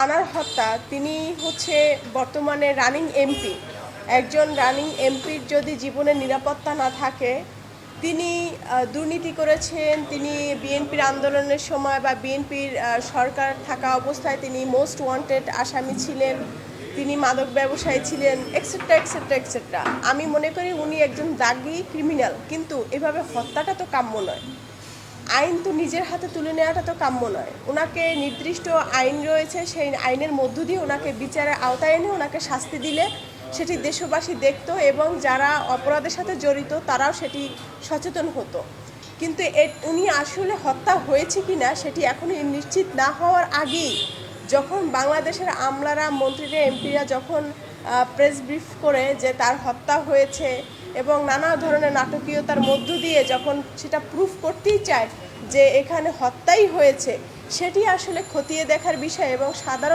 রানার হত্যা, তিনি হচ্ছে বর্তমানে রানিং এমপি। একজন রানিং এমপির যদি জীবনের নিরাপত্তা না থাকে, তিনি দুর্নীতি করেছেন, তিনি বিএনপির আন্দোলনের সময় বা বিএনপির সরকার থাকা অবস্থায় তিনি মোস্ট ওয়ান্টেড আসামি ছিলেন, তিনি মাদক ব্যবসায়ী ছিলেন, এক্সেট্রা এক্সেট্রা এক্সেট্রা। আমি মনে করি উনি একজন দাগি ক্রিমিনাল, কিন্তু এভাবে হত্যাটা তো কাম্য নয়। আইন তো নিজের হাতে তুলে নেওয়াটা তো কাম্য নয়। ওনাকে নির্দিষ্ট আইন রয়েছে, সেই আইনের মধ্য দিয়ে ওনাকে বিচারের আওতায় এনে ওনাকে শাস্তি দিলে সেটি দেশবাসী দেখত এবং যারা অপরাধের সাথে জড়িত তারাও সেটি সচেতন হতো। কিন্তু উনি আসলে হত্যা হয়েছে কি না সেটি এখনই নিশ্চিত না হওয়ার আগেই যখন বাংলাদেশের আমলারা, মন্ত্রীরা, এমপিরা যখন প্রেস ব্রিফ করে যে তার হত্যা হয়েছে এবং নানা ধরনের নাটকীয়তার মধ্য দিয়ে যখন সেটা প্রুফ করতেই চায় যে এখানে হত্যাই হয়েছে, সেটি আসলে খতিয়ে দেখার বিষয় এবং সাধারণ